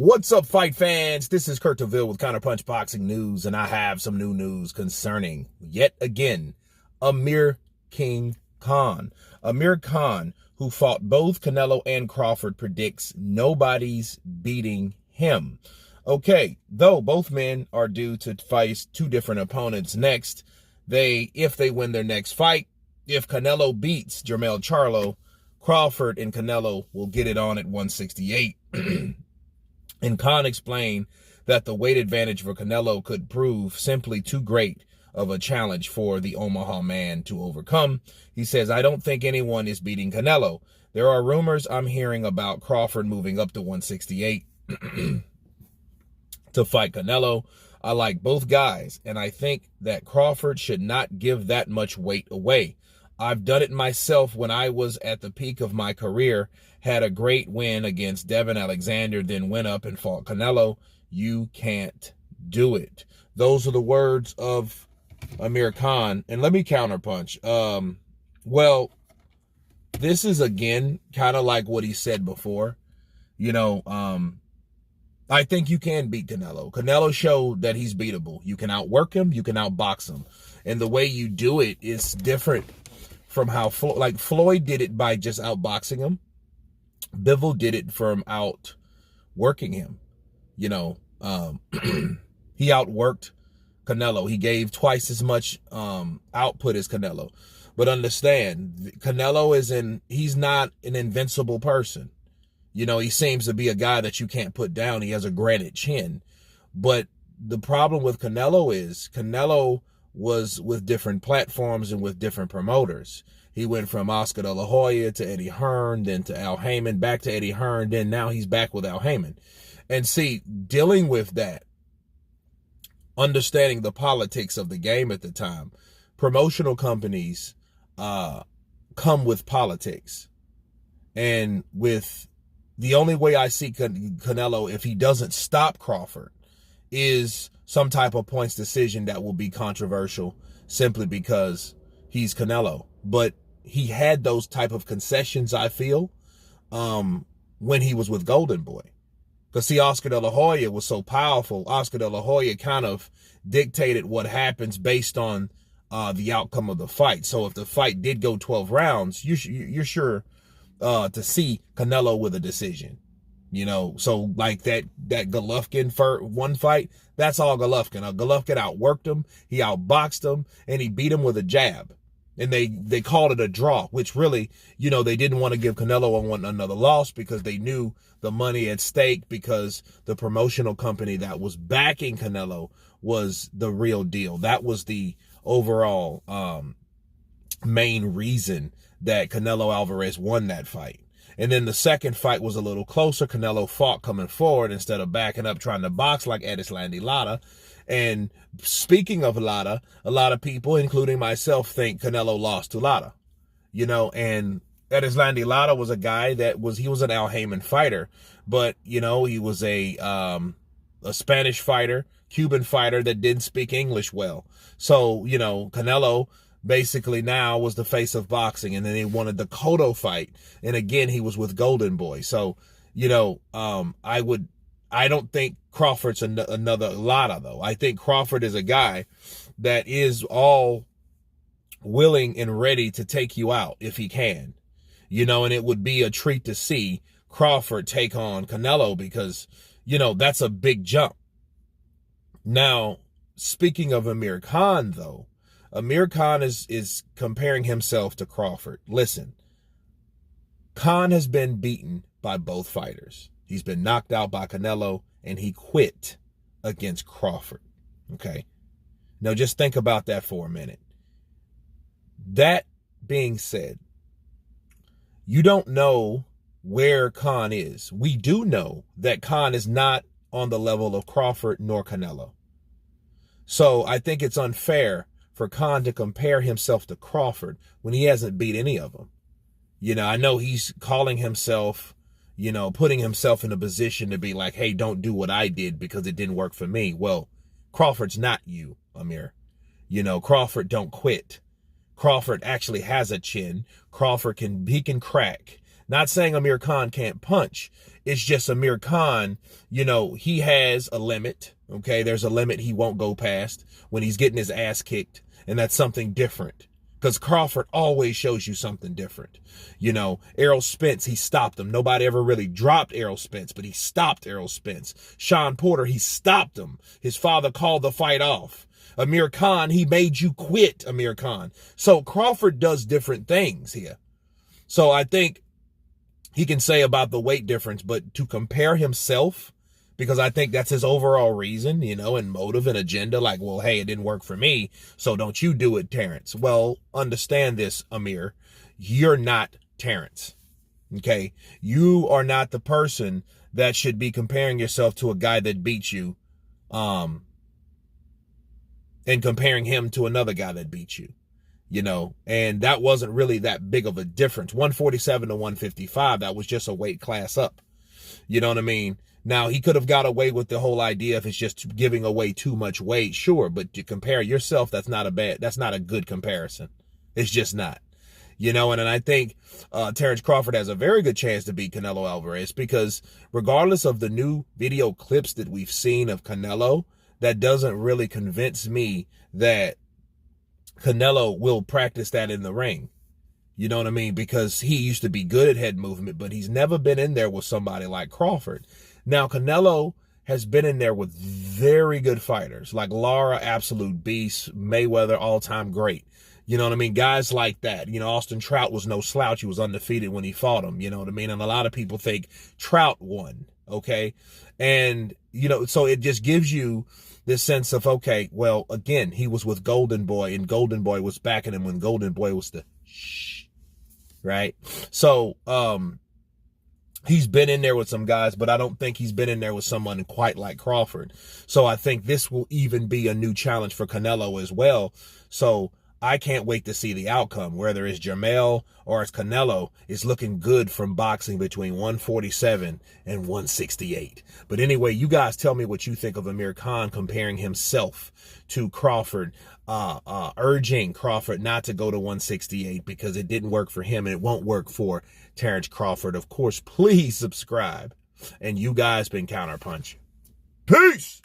What's up, fight fans? This is Kurt DeVille with Counterpunch Boxing News, and I have some new news concerning, yet again, Amir King Khan. Amir Khan, who fought both Canelo and Crawford, predicts nobody's beating him. Okay, though both men are due to face two different opponents next, if they win their next fight, if Canelo beats Jermell Charlo, Crawford and Canelo will get it on at 168. And Khan explained that the weight advantage for Canelo could prove simply too great of a challenge for the Omaha man to overcome. He says, I don't think anyone is beating Canelo. There are rumors I'm hearing about Crawford moving up to 168 to fight Canelo. I like both guys, and I think that Crawford should not give that much weight away. I've done it myself when I was at the peak of my career, had a great win against Devin Alexander, then went up and fought Canelo. You can't do it. Those are the words of Amir Khan. And let me counterpunch. Well, this is, again, kind of like what he said before. I think you can beat Canelo. Canelo showed that he's beatable. You can outwork him. You can outbox him. And the way you do it is different from how, Floyd did it by just outboxing him. Bivol did it from outworking him. He outworked Canelo. He gave twice as much output as Canelo. But understand, Canelo he's not an invincible person. He seems to be a guy that you can't put down. He has a granite chin. But the problem with Canelo is Canelo was with different platforms and with different promoters. He went from Oscar De La Hoya to Eddie Hearn, then to Al Heyman, back to Eddie Hearn, then now he's back with Al Heyman. And see, dealing with that, understanding the politics of the game at the time, promotional companies come with politics. And with the only way I see Canelo, if he doesn't stop Crawford, is some type of points decision that will be controversial simply because he's Canelo. But he had those type of concessions, I feel, when he was with Golden Boy. Because, see, Oscar De La Hoya was so powerful. Oscar De La Hoya kind of dictated what happens based on the outcome of the fight. So if the fight did go 12 rounds, you're sure to see Canelo with a decision. So like that Golovkin one fight, that's all Golovkin. Golovkin outworked him, he outboxed him, and he beat him with a jab. And they called it a draw, which really, they didn't want to give Canelo another loss because they knew the money at stake, because the promotional company that was backing Canelo was the real deal. That was the overall main reason that Canelo Alverez won that fight. And then the second fight was a little closer. Canelo fought coming forward instead of backing up trying to box like Erislandy Lara. And speaking of Lara, a lot of people, including myself, think Canelo lost to Lara. And Erislandy Lara was a guy he was an Al Heyman fighter, but he was a Spanish fighter, Cuban fighter that didn't speak English well. So, Canelo basically now was the face of boxing, and then he wanted the Cotto fight, and again he was with Golden Boy. So I don't think Crawford's another Lara, though. I think Crawford is a guy that is all willing and ready to take you out if he can, and it would be a treat to see Crawford take on Canelo, because that's a big jump. Now, speaking of Amir Khan, though, Amir Khan is comparing himself to Crawford. Listen, Khan has been beaten by both fighters. He's been knocked out by Canelo, and he quit against Crawford. Okay? Now just think about that for a minute. That being said, you don't know where Khan is. We do know that Khan is not on the level of Crawford nor Canelo. So I think it's unfair for Khan to compare himself to Crawford when he hasn't beat any of them. I know he's calling himself, putting himself in a position to be like, hey, don't do what I did because it didn't work for me. Well, Crawford's not you, Amir. Crawford don't quit. Crawford actually has a chin. Crawford can crack. Not saying Amir Khan can't punch. It's just Amir Khan, you know, he has a limit. Okay, there's a limit he won't go past when he's getting his ass kicked. And that's something different. Because Crawford always shows you something different. You know, Errol Spence, he stopped him. Nobody ever really dropped Errol Spence, but he stopped Errol Spence. Sean Porter, he stopped him. His father called the fight off. Amir Khan, he made you quit, Amir Khan. So Crawford does different things here. So I think he can say about the weight difference, but to compare himself, because I think that's his overall reason, you know, and motive and agenda, like, well, hey, it didn't work for me, so don't you do it, Terrence. Well, understand this, Amir. You're not Terrence, okay? You are not the person that should be comparing yourself to a guy that beat you and comparing him to another guy that beat you. You know, and that wasn't really that big of a difference. 147 to 155, that was just a weight class up. You know what I mean? Now, he could have got away with the whole idea if it's just giving away too much weight, sure. But to compare yourself, that's not a good comparison. It's just not. You know, and I think Terrence Crawford has a very good chance to beat Canelo Alverez, because regardless of the new video clips that we've seen of Canelo, that doesn't really convince me that Canelo will practice that in the ring. You know what I mean? Because he used to be good at head movement, but he's never been in there with somebody like Crawford. Now, Canelo has been in there with very good fighters, like Lara, absolute beast, Mayweather, all-time great. You know what I mean? Guys like that. You know, Austin Trout was no slouch. He was undefeated when he fought him. You know what I mean? And a lot of people think Trout won, okay? And, you know, so it just gives you this sense of, okay, well, again, he was with Golden Boy, and Golden Boy was backing him when Golden Boy was the shh, right? So, he's been in there with some guys, but I don't think he's been in there with someone quite like Crawford. So I think this will even be a new challenge for Canelo as well. So I can't wait to see the outcome, whether it's Jermell or it's Canelo. It's looking good from boxing between 147 and 168. But anyway, you guys tell me what you think of Amir Khan comparing himself to Crawford, urging Crawford not to go to 168 because it didn't work for him and it won't work for Terrence Crawford. Of course, please subscribe. And you guys been Counterpunch. Peace!